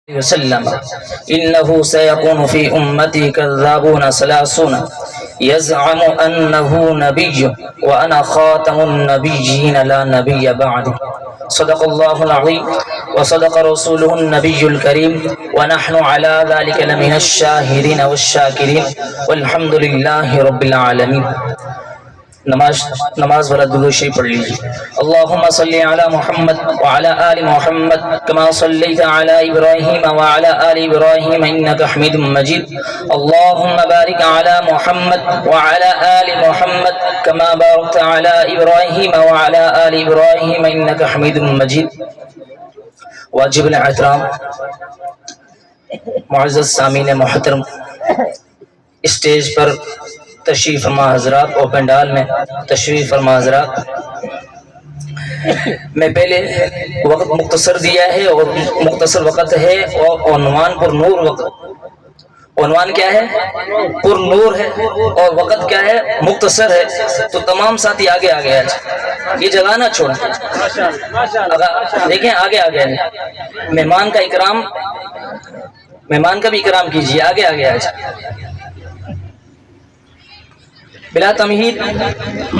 وسلم إنه سيكون في أمتي كذابون ثلاثون يزعم أنه نبي وأنا خاتم النبيين لا نبي بعد. صدق الله العظيم وصدق رسوله النبي الكريم ونحن على ذلك لمن الشاهدين والشاكرين والحمد لله رب العالمين. نماز والا درود شریف پڑھ لیجیے. اللہم صلی علی محمد وعلی آل محمد کما صلیت علی ابراہیم وعلی آل ابراہیم انک حمید مجید. اللہم بارک علی محمد وعلی آل محمد کما بارکت علی ابراہیم وعلی آل ابراہیم انک حمید مجید. واجب الاحترام معزز سامعین محترم، اسٹیج پر تشریف فرما حضرات اور پنڈال میں تشریف فرما حضرات، میں پہلے وقت مختصر دیا ہے اور مختصر وقت ہے اور عنوان پر نور وقت. عنوان کیا ہے؟ پر نور ہے اور وقت کیا ہے؟ مختصر ہے. تو تمام ساتھی آگے آ گیا، یہ جگہ نہ چھوڑیں، دیکھیں آگے آ گیا. مہمان کا بھی اکرام کیجیے. آگے آ گیا. بلا تمہید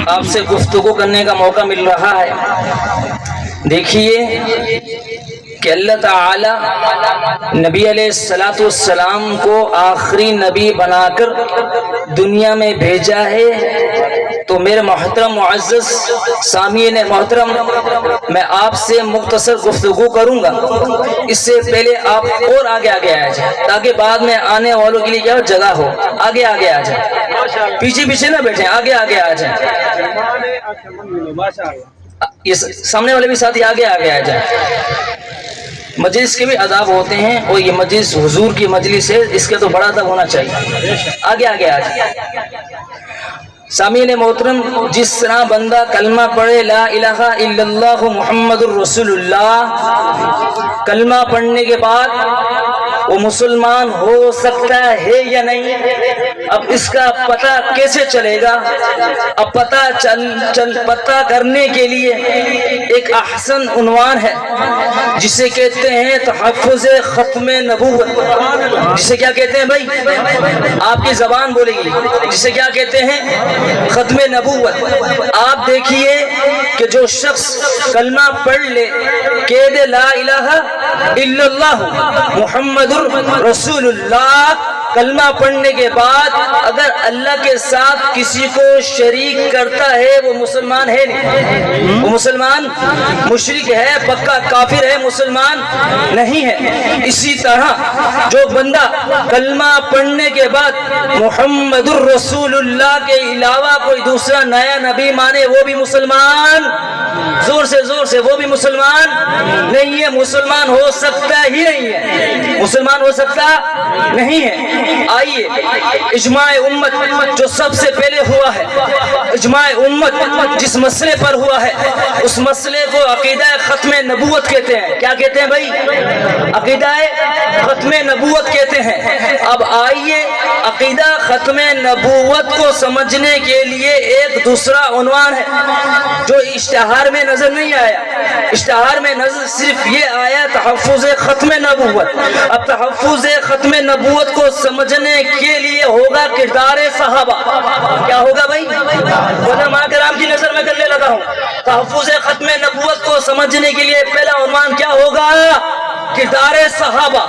آپ سے گفتگو کرنے کا موقع مل رہا ہے. دیکھیے کہ اللہ تعالی نبی علیہ السلام کو آخری نبی بنا کر دنیا میں بھیجا ہے. تو میرے محترم معزز سامعین محترم، میں آپ سے مختصر گفتگو کروں گا. اس سے پہلے آپ اور آگے آ جائیں تاکہ بعد میں آنے والوں کے لیے کیا جگہ ہو. آگے آ جائیں، پیچھے پیچھے نہ بیٹھیں، آگے آ جائیں. یہ سامنے والے بھی ساتھی آگے آ جائیں. مجلس کے بھی آداب ہوتے ہیں اور یہ مجلس حضور کی مجلس ہے، اس کے تو بڑا ادب ہونا چاہیے. آگے آ جائیں. سامعین محترم، جس طرح بندہ کلمہ پڑھے لا الہ الا اللہ محمد الرسول اللہ، کلمہ پڑھنے کے بعد وہ مسلمان ہو سکتا ہے یا نہیں؟ اب اس کا پتہ کیسے چلے گا؟ اب پتہ کرنے کے لیے ایک احسن عنوان ہے جسے کہتے ہیں تحفظ ختم نبوت. جسے کیا کہتے ہیں بھائی؟ آپ کی زبان بولے گی. جسے کیا کہتے ہیں؟ ختم نبوت. آپ دیکھیے کہ جو شخص کلمہ پڑھ لے، کہہ دے لا الہ الا اللہ محمد رسول اللہ، کلمہ پڑھنے کے بعد اگر اللہ کے ساتھ کسی کو شریک کرتا ہے وہ مسلمان ہے نہیں، وہ مسلمان مشرک ہے، پکا کافر ہے، مسلمان نہیں ہے. اسی طرح جو بندہ کلمہ پڑھنے کے بعد محمد الرسول اللہ کے علاوہ کوئی دوسرا نیا نبی مانے وہ بھی مسلمان، زور سے وہ بھی مسلمان نہیں ہے. مسلمان ہو سکتا ہی نہیں ہے، مسلمان ہو سکتا نہیں ہے. آئیے اجماع امت جو سب سے پہلے ہوا ہے، اجماع امت جس مسئلے پر ہوا ہے، اس مسئلے کو عقیدہ ختم نبوت کہتے ہیں. کیا کہتے ہیں بھائی؟ عقیدہ ختم نبوت کہتے ہیں. اب آئیے عقیدہ ختم نبوت کو سمجھنے کے لیے ایک دوسرا عنوان ہے جو اشتہار میں نظر نہیں آیا. اشتہار میں نظر صرف یہ آیا تحفظ ختم نبوت. اب تحفظ ختم نبوت کو سمجھنے کے لیے ہوگا کردار صحابہ. کیا ہوگا بھائی؟ علماء کرام کی نظر میں کرنے لگا ہوں. تحفظ ختم نبوت کو سمجھنے کے لیے پہلا عنوان کیا ہوگا؟ کردار صحابہ.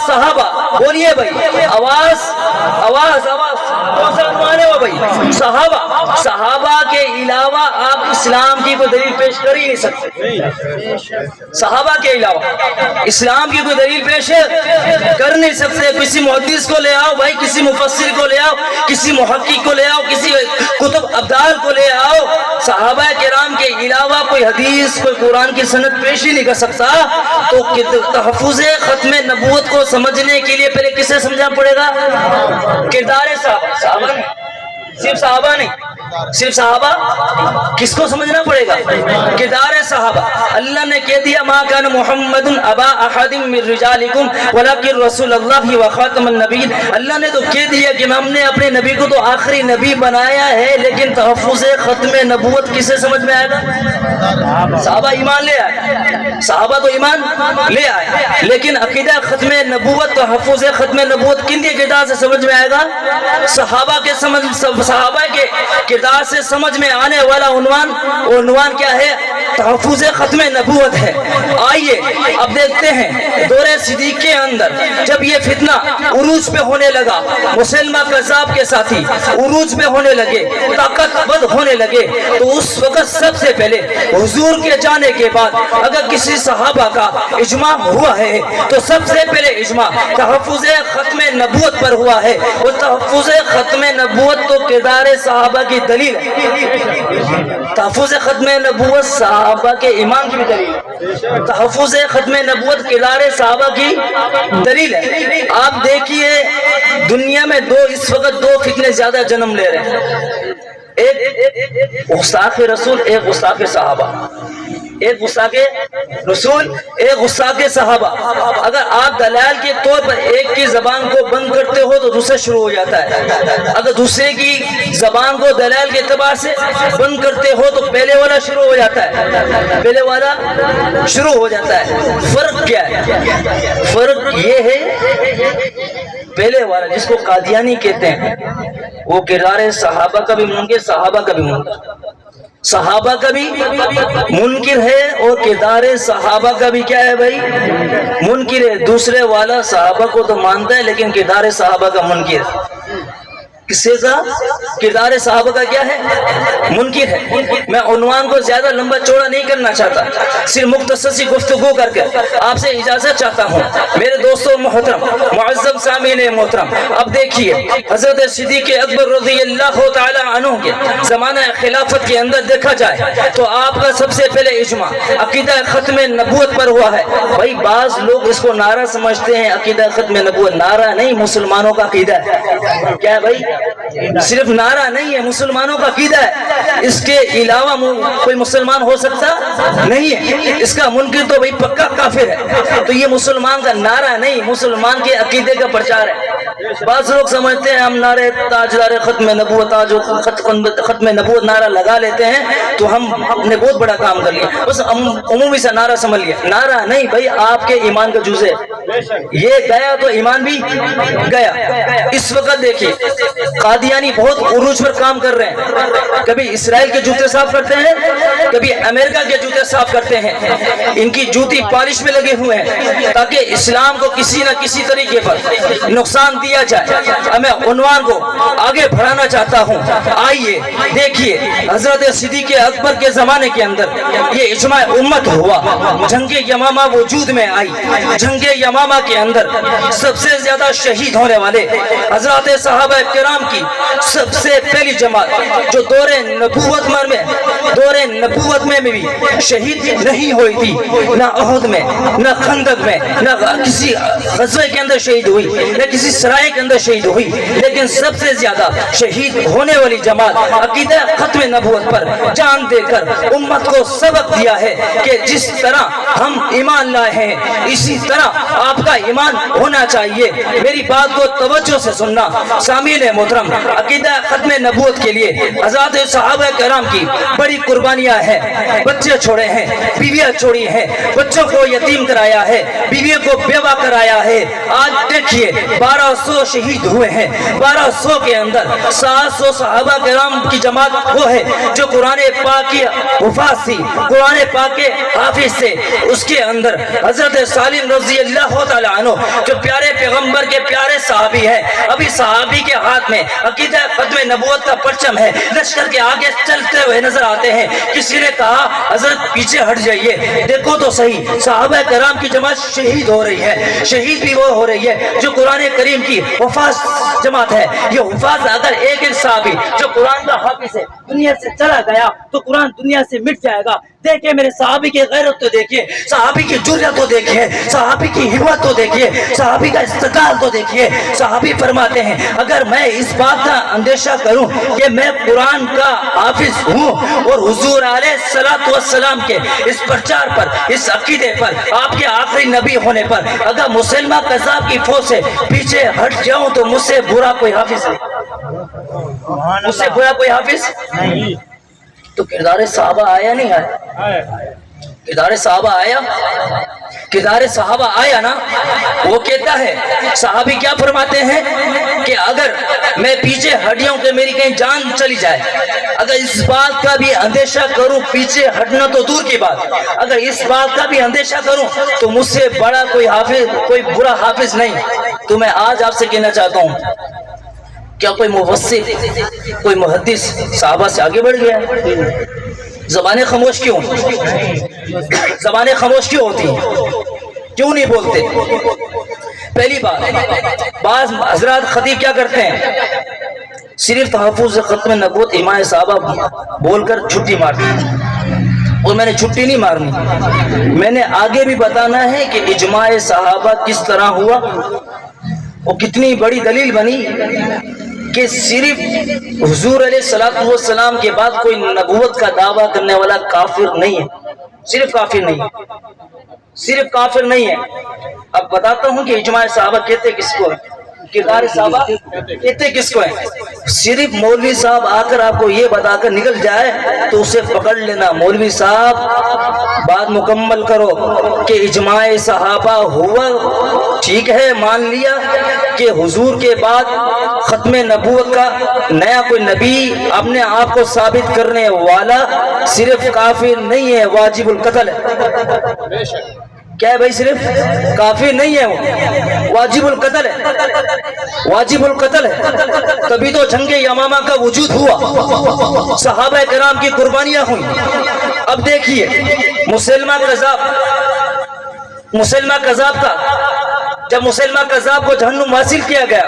صحابہ بولیے بھائی، آواز. کون سا عنوان ہے وہ بھائی؟ صحابہ کے علاوہ آپ اسلام کی کوئی دلیل پیش کر ہی نہیں سکتے. صحابہ کے علاوہ اسلام کی کوئی دلیل پیش کر نہیں سکتے. کسی محدث کو لے آؤ بھائی، کسی مفسر کو لے آؤ، کسی محقق کو لے آؤ، کسی کتب ابدال کو لے آؤ، صحابہ کرام کے علاوہ کوئی حدیث کوئی قرآن کی سند پیش ہی نہیں کر سکتا. تو تحفظ ختم نبوت کو سمجھنے کے لیے پہلے کسے سمجھنا پڑے گا؟ کردار صحابہ نہیں، صرف صحابہ نہیں، صرف صحابہ کس کو سمجھنا پڑے گا؟ کردار صحابہ. اللہ نے کہہ دیا ما کان محمد ابا احد من رجالکم ولکن رسول اللہ و خاتم النبیین. اللہ نے تو کہہ دیا کہ ہم نے اپنے نبی کو تو آخری نبی بنایا ہے، لیکن تحفظ ختم نبوت کسے سمجھ میں آئے گا؟ صحابہ ایمان لے آئے، صحابہ تو ایمان لے آئے، لیکن عقیدہ ختم نبوت، تحفظ ختم نبوت کن کے کردار سے سمجھ میں آئے گا؟ صحابہ کے صحابہ کے کردار سے سمجھ میں آنے والا عنوان کیا ہے؟ تحفظ ختم نبوت ہے. آئیے اب دیکھتے ہیں دور صدیق کے اندر جب یہ فتنہ عروج پہ ہونے لگا، مسلمہ کذاب کے ساتھی عروج پہ ہونے لگے، طاقتور ہونے لگے، تو اس وقت سب سے پہلے حضور کے جانے کے بعد اگر کسی صحابہ کا اجماع ہوا ہے تو سب سے پہلے اجماع تحفظ ختم نبوت پر ہوا ہے. وہ تحفظ ختم نبوت تو کردار صحابہ کی دلیل ہے. تحفظ ختم نبوت صحابہ کے ایمان کی بھی دلیل ہے. تحفظ ختم نبوت کردار صحابہ کی دلیل ہے. آپ دیکھیے دنیا میں اس وقت دو فتنے زیادہ جنم لے رہے ہیں، ایک گستاخ رسول، ایک گستاخ صحابہ. ایک گستاخ رسول، ایک گستاخ صحابہ. اگر آپ دلائل کے طور پر ایک کی زبان کو بند کرتے ہو تو دوسرا شروع ہو جاتا ہے، اگر دوسرے کی زبان کو دلائل کے اعتبار سے بند کرتے ہو تو پہلے والا شروع ہو جاتا ہے، پہلے والا شروع ہو جاتا ہے. فرق کیا ہے؟ فرق یہ ہے پہلے والا جس کو قادیانی کہتے ہیں وہ کردار صحابہ کا بھی منکر، صحابہ کا بھی منکر، صحابہ کا بھی منکر ہے اور کردار صحابہ کا بھی کیا ہے بھائی؟ منکر ہے. دوسرے والا صحابہ کو تو مانتا ہے لیکن کردار صحابہ کا منکر ہے. کس سے کردار صحابہ کا کیا ہے؟ منکر ہے. میں عنوان کو زیادہ لمبا چوڑا نہیں کرنا چاہتا، صرف مختصر سی گفتگو کر کے آپ سے اجازت چاہتا ہوں. میرے دوستوں محترم، معزز سامعین محترم، اب دیکھیے حضرت صدیق اکبر رضی اللہ تعالی عنہ کے زمانہ خلافت کے اندر دیکھا جائے تو آپ کا سب سے پہلے اجماع عقیدہ ختم نبوت پر ہوا ہے. بھائی بعض لوگ اس کو نعرہ سمجھتے ہیں، عقیدہ ختم نبوت نعرہ نہیں، مسلمانوں کا عقیدہ ہے. کیا ہے بھائی؟ صرف نعرہ نہیں ہے، مسلمانوں کا عقیدہ ہے. اس کے علاوہ کوئی مسلمان ہو سکتا نہیں ہے. اس کا منکر تو بھائی پکا کافر ہے. تو یہ مسلمان کا نعرہ نہیں، مسلمان کے عقیدے کا پرچار ہے. بعض لوگ سمجھتے ہیں ہم نعرے تاجدار ختم نبوت، ختم نبوت نعرہ لگا لیتے ہیں تو ہم نے بہت بڑا کام کر لیا، بس عمومی سا نعرہ سمجھ لیا. نعرہ نہیں بھائی، آپ کے ایمان کا جز ہے. یہ گیا تو ایمان بھی گیا. اس وقت دیکھیے قادیانی بہت عروج پر کام کر رہے ہیں. کبھی اسرائیل کے جوتے صاف کرتے ہیں، کبھی امریکہ کے جوتے صاف کرتے ہیں. ان کی جوتی پالش میں لگے ہوئے ہیں تاکہ اسلام کو کسی نہ کسی طریقے پر نقصان دیا جائے. میں عنوان کو آگے بڑھانا چاہتا ہوں. آئیے دیکھیے حضرت صدیق اکبر کے زمانے کے اندر یہ اجماع امت ہوا. جنگ یمامہ وجود میں آئی. جنگ یمامہ کے اندر سب سے زیادہ شہید ہونے والے حضرات صحابہ کرام کی سب سے پہلی جماعت جو دور نبوت میں بھی شہید نہیں ہوئی تھی، نہ احد میں، نہ خندق میں، نہ کسی غزوے کے اندر شہید ہوئی، نہ کسی سرائے کے اندر شہید ہوئی، لیکن سب سے زیادہ شہید ہونے والی جماعت عقیدہ ختم نبوت پر جان دے کر امت کو سبق دیا ہے کہ جس طرح ہم ایمان لائے ہیں اسی طرح آپ کا ایمان ہونا چاہیے. میری بات کو توجہ سے سننا سامعین محترم. عقیدہ ختم نبوت کے لیے حضرات صحابہ کرام کی بڑی قربانیاں ہیں. بچے چھوڑے ہیں، بیویاں چھوڑی ہیں، بچوں کو یتیم کرایا ہے، بیویوں کو بیوہ کرایا ہے. آج دیکھیے 1200 شہید ہوئے ہیں. 1200 کے اندر 700 صحابہ کرام کی جماعت وہ ہے جو قرآن پاک کی حفاظ تھی، قرآن پاک کے حافظ سے. اس کے اندر حضرت سالم رضی اللہ تعالی عنہ جو پیارے پیغمبر کے پیارے صحابی ہیں. ابھی صحابی کے ہاتھ میں عقیدہ ختم نبوت کا پرچم ہے، لشکر کے آگے چلتے ہوئے نظر آتے ہیں. کسی نے کہا حضرت پیچھے ہٹ جائیے، دیکھو تو صحیح صحابہ کرام کی جماعت شہید ہو رہی ہے. شہید بھی وہ ہو رہی ہے جو قرآن کریم کی حفاظ جماعت ہے. یہ حفاظ اگر ایک صحابی جو قرآن کا حافظ ہے دنیا سے چلا گیا تو قرآن دنیا سے مٹ جائے گا. دیکھیں میرے صحابی کی غیرت تو دیکھیں، صحابی کی جرأت تو دیکھیں، صحابی کی ہمت تو دیکھیے، صحابی کا استقلال تو دیکھیے. صحابی فرماتے ہیں اگر میں اس بات کا اندیشہ کروں کہ میں قرآن کا حافظ ہوں اور حضور علیہ السلام کے اس پرچار پر، اس عقیدے پر، آپ کے آخری نبی ہونے پر اگر مسلمہ قذاب کی فوج سے پیچھے ہٹ جاؤں تو مجھ سے برا کوئی حافظ نہیں، مجھ سے برا کوئی حافظ نہیں. تو کردار صحابہ آیا نہیں آیا؟ کردار صحابہ آیا، کردار صحابہ آیا نا. وہ کہتا ہے، صحابی کیا فرماتے ہیں کہ اگر میں پیچھے ہٹ جاؤں کہ میری کہیں جان چلی جائے، اگر اس بات کا بھی اندیشہ کروں، پیچھے ہٹنا تو دور کی بات، اگر اس بات کا بھی اندیشہ کروں تو مجھ سے بڑا کوئی حافظ، کوئی برا حافظ نہیں. تو میں آج آپ سے کہنا چاہتا ہوں، کیا کوئی مفسر، کوئی محدث صحابہ سے آگے بڑھ گیا ہے؟ زبانیں خاموش کیوں؟ زبانیں خاموش کیوں ہوتی ہیں؟ کیوں نہیں بولتے؟ پہلی بات، بعض حضرات خطیب کیا کرتے ہیں، صرف تحفظ ختم نبوت امام صحابہ بول کر چھٹی مارتے ہیں. اور میں نے چھٹی نہیں مارنی، میں نے آگے بھی بتانا ہے کہ اجماع صحابہ کس طرح ہوا، وہ کتنی بڑی دلیل بنی کہ صرف حضور علیہ السلام کے بعد کوئی نبوت کا دعویٰ کرنے والا کافر نہیں ہے. صرف کافر نہیں ہے، صرف کافر نہیں ہے. اب بتاتا ہوں کہ اجماع صحابہ کہتے کس کو ہے، کردار صحابہ کہتے کس کو ہے. صرف مولوی صاحب آ کر آپ کو یہ بتا کر نکل جائے تو اسے پکڑ لینا، مولوی صاحب بات مکمل کرو کہ اجماع صحابہ ہوا، ٹھیک ہے مان لیا کہ حضور کے بعد ختم نبوت کا نیا کوئی نبی اپنے آپ کو ثابت کرنے والا صرف کافر نہیں ہے، واجب القتل ہے. کیا ہے بھائی؟ صرف کافر نہیں ہے، وہ واجب القتل ہے، واجب القتل ہے. تبھی تو جنگ یمامہ کا وجود ہوا، صحابہ کرام کی قربانیاں ہوئی. اب دیکھیے مسلمہ کذاب کا، جب مسلمہ کذاب کو جہنم حاصل کیا گیا،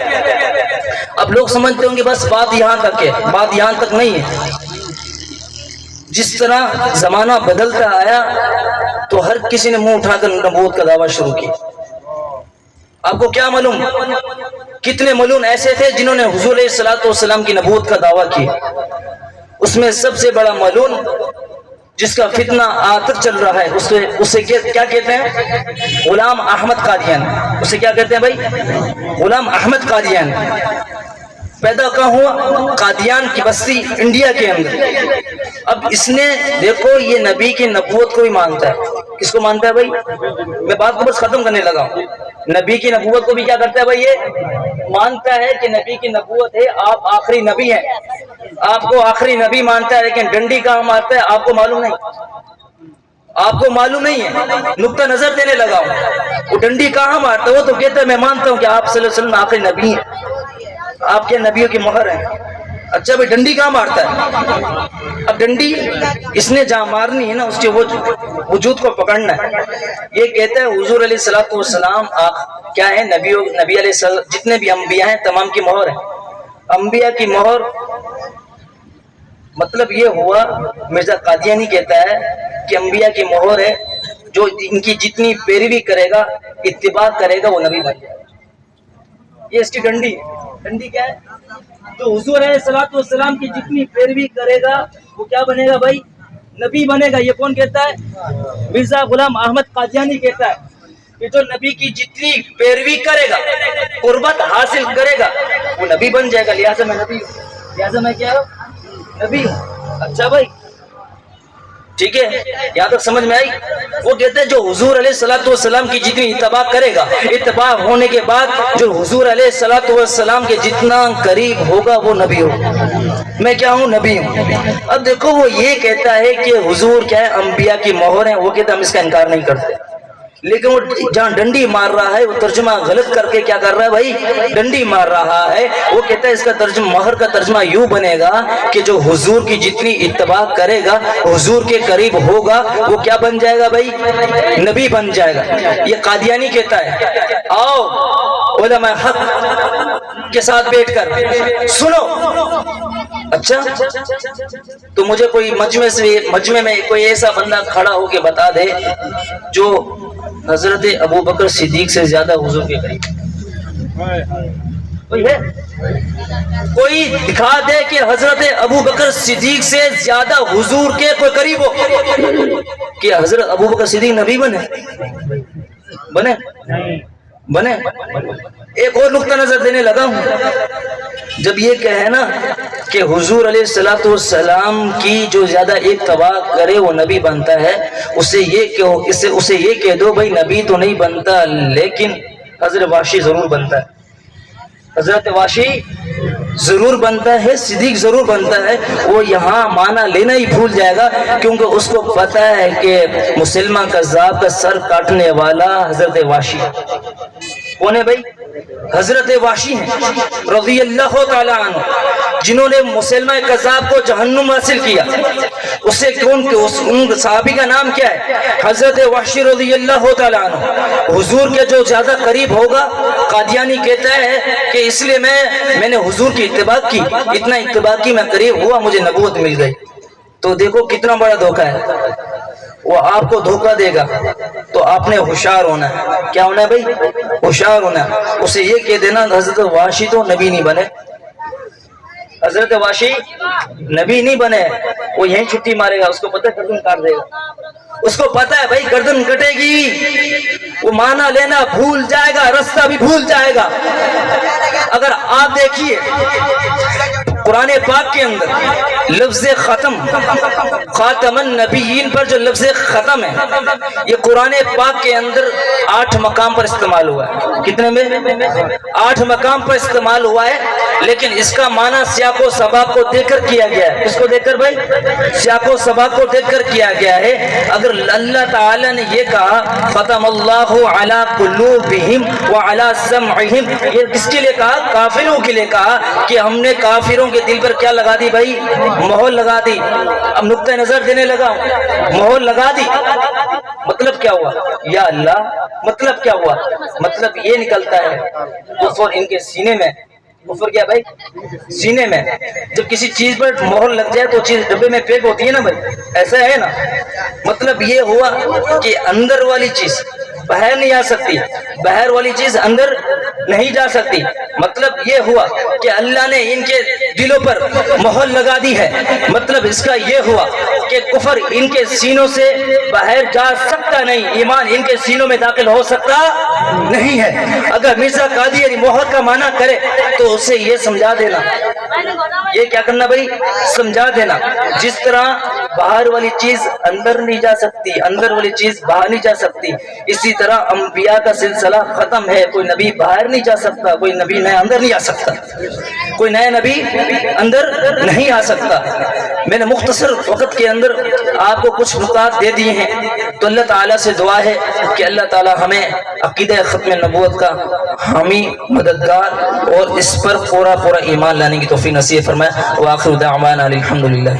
اب لوگ سمجھتے ہوں گے بس بات یہاں تک ہے. بات یہاں تک نہیں ہے. جس طرح زمانہ بدلتا آیا تو ہر کسی نے منہ اٹھا کر نبوت کا دعویٰ شروع کی. آپ کو کیا معلوم کتنے ملون ایسے تھے جنہوں نے حضور علیہ السلام کی نبوت کا دعویٰ کیا. اس میں سب سے بڑا ملون جس کا فتنہ آج تک چل رہا ہے، اسے کیا کہتے ہیں؟ غلام احمد قادیانی. اسے کیا کہتے ہیں بھائی؟ غلام احمد قادیانی. پیدا کہاں ہوا؟ قادیان کی بستی انڈیا کے اندر. اب اس نے دیکھو یہ نبی کی نبوت کو بھی مانتا ہے. کس کو مانتا ہے بھائی؟ میں بات کو بس ختم کرنے لگا ہوں. نبی کی نبوت کو بھی کیا کرتا ہے بھائی؟ یہ مانتا ہے کہ نبی کی نبوت ہے، آپ آخری نبی ہیں، آپ کو آخری نبی مانتا ہے. لیکن ڈنڈی کہاں مارتا ہے آپ کو معلوم نہیں، آپ کو معلوم نہیں ہے. نقطہ نظر دینے لگا ہوں. وہ ڈنڈی کہاں مارتا ہے؟ وہ تو کہتا ہے میں مانتا ہوں کہ آپ صلی اللہ علیہ وسلم آخری نبی ہیں، آپ کے نبیوں کی مہر ہے. اچھا بھائی ڈنڈی کہاں مارتا ہے؟ اب ڈنڈی اس نے جہاں مارنی ہے نا، اس کے وجود کو پکڑنا ہے. یہ کہتا ہے حضور علیہ السلام کیا ہے؟ نبی علیہ السلام جتنے بھی انبیاء ہیں تمام کی مہر ہے. انبیاء کی مہر مطلب یہ ہوا، مرزا قادیانی کہتا ہے کہ انبیاء کی مہر ہے، جو ان کی جتنی پیروی کرے گا، اتباع کرے گا، وہ نبی بن جائے گا. یہ اس کی ڈنڈی. ڈنڈی کیا ہے؟ جو حضور علیہ السلام کی جتنی پیروی کرے گا وہ کیا بنے گا بھائی؟ نبی بنے گا. یہ کون کہتا ہے؟ مرزا غلام احمد قادیانی کہتا ہے کہ جو نبی کی جتنی پیروی کرے گا، قربت حاصل کرے گا، وہ نبی بن جائے گا. لہٰذا میں نبی ہوں، لہٰذا میں کیا ہوں؟ نبی ہوں. اچھا بھائی ٹھیک ہے، یہاں تک سمجھ میں آئی؟ وہ کہتے ہیں جو حضور علیہ السلام کی جتنی اتباع کرے گا، اتباع ہونے کے بعد جو حضور علیہ السلام کے جتنا قریب ہوگا وہ نبی ہوگا. میں کیا ہوں؟ نبی ہوں. اب دیکھو وہ یہ کہتا ہے کہ حضور کیا ہے؟ انبیاء کی مہر ہیں. وہ کہتا ہے ہم اس کا انکار نہیں کرتے. لیکن وہ جہاں ڈنڈی مار رہا ہے وہ ترجمہ غلط کر کے کیا کر رہا ہے بھائی؟ ڈنڈی مار رہا ہے. وہ کہتا ہے اس کا ترجمہ، مہر کا ترجمہ یوں بنے گا کہ جو حضور کی جتنی اتباع کرے گا، حضور کے قریب ہوگا، وہ کیا بن جائے گا بھائی؟ نبی بن جائے گا. یہ قادیانی کہتا ہے. آؤ علماء حق کے ساتھ بیٹھ کر سنو. اچھا تو مجھے کوئی مجمع میں کوئی ایسا بندہ کھڑا ہو کے بتا دے جو حضرت ابو بکر صدیق سے زیادہ حضور کے قریب؟ کوئی ہے؟ کوئی دکھا دے کہ حضرت ابو بکر صدیق سے زیادہ حضور کے کوئی قریب ہو؟ کہ حضرت ابو بکر صدیق نبی بنے؟ ایک اور نقطہ نظر دینے لگا ہوں. جب یہ کہے نا کہ حضور علیہ الصلوۃ والسلام کی جو زیادہ اتباع کرے وہ نبی بنتا ہے، اسے یہ کہہ دو بھائی نبی تو نہیں بنتا لیکن حضرت واشی ضرور بنتا ہے. حضرت واشی ضرور بنتا ہے، صدیق ضرور بنتا ہے. وہ یہاں معنی لینا ہی بھول جائے گا کیونکہ اس کو پتہ ہے کہ مسلمہ کذاب کا سر کاٹنے والا حضرت واشی کون ہے بھائی؟ حضرت واشی ہیں رضی اللہ تعالیٰ عنہ، جنہوں نے مسلمہ کذاب کو جہنم حاصل کیا. اسے ان صحابی کا نام کیا ہے؟ حضرت وحشی رضی اللہ تعالیٰ عنہ. حضور کے جو زیادہ قریب ہوگا، قادیانی کہتا ہے کہ اس لیے میں نے حضور کی اتباع کی، اتنا اتباع کی میں قریب ہوا، مجھے نبوت مل گئی. تو دیکھو کتنا بڑا دھوکہ ہے. وہ آپ کو دھوکہ دے گا تو آپ نے ہوشیار ہونا ہے. کیا ہونا ہے بھائی؟ ہوشیار ہونا ہے. اسے یہ کہہ دینا حضرت واشی تو نبی نہیں بنے، حضرت واشی نبی نہیں بنے، وہ یہیں چھٹی مارے گا. اس کو پتہ ہے گردن کاٹ دے گا، اس کو پتہ ہے بھائی گردن کٹے گی. وہ معنی لینا بھول جائے گا، رستہ بھی بھول جائے گا. اگر آپ دیکھیے قرآن پاک کے اندر لفظ ختم، خاتم النبیین پر جو لفظ ختم ہے، یہ قرآن پاک کے اندر 8 مقام پر استعمال ہوا ہے. کتنے میں؟ 8 مقام پر استعمال ہوا ہے. لیکن اس کا معنی سیاق و سباق کو دیکھ کر کیا گیا ہے. اس کو دیکھ کر بھائی، سیاق و سباق کو دیکھ کر کیا گیا ہے. اگر اللہ تعالی نے یہ کہا ختم اللہ علی قلوبہم وعلی سمعہم، یہ کس کے لیے کہا؟ کافروں کے لیے کہا کہ ہم نے کافروں کے دل پر کیا لگا دی بھائی؟ مہر لگا دی. اب نقطہ نظر دینے لگا ہوں. مہر لگا دی مطلب کیا ہوا؟ یا اللہ مطلب کیا ہوا؟ مطلب یہ نکلتا ہے کفر ان کے سینے میں. کفر کیا بھائی؟ سینے میں. جب کسی چیز پر مہر لگ جائے تو چیز ڈبے میں پیک ہوتی ہے نا بھائی، ایسا ہے نا. مطلب یہ ہوا کہ اندر والی چیز باہر نہیں آ سکتی، باہر والی چیز اندر نہیں جا سکتی. مطلب یہ ہوا کہ اللہ نے ان کے دلوں پر مہر لگا دی ہے. مطلب اس کا یہ ہوا کہ کفر ان کے سینوں سے باہر جا سکتا نہیں، ایمان ان کے سینوں میں داخل ہو سکتا نہیں ہے. اگر مرزا قادیانی مہر کا معنی کرے تو اسے یہ سمجھا دینا، یہ کیا کرنا بھائی؟ سمجھا دینا. جس طرح باہر والی چیز اندر نہیں جا سکتی، اندر والی چیز باہر نہیں جا سکتی، اسی طرح انبیاء کا سلسلہ ختم ہے. کوئی نبی باہر نہیں جا سکتا، کوئی نبی نیا اندر نہیں آ سکتا، کوئی نیا نبی اندر نہیں آ سکتا. میں نے مختصر وقت کے اندر آپ کو کچھ نکات دے دیے ہیں. تو اللہ تعالیٰ سے دعا ہے کہ اللہ تعالیٰ ہمیں عقیدہ ختم نبوت کا حامی، مددگار اور اس پر پورا ایمان لانے کی توفیق نصیب فرمائے. وآخر دعوانا الحمدللہ.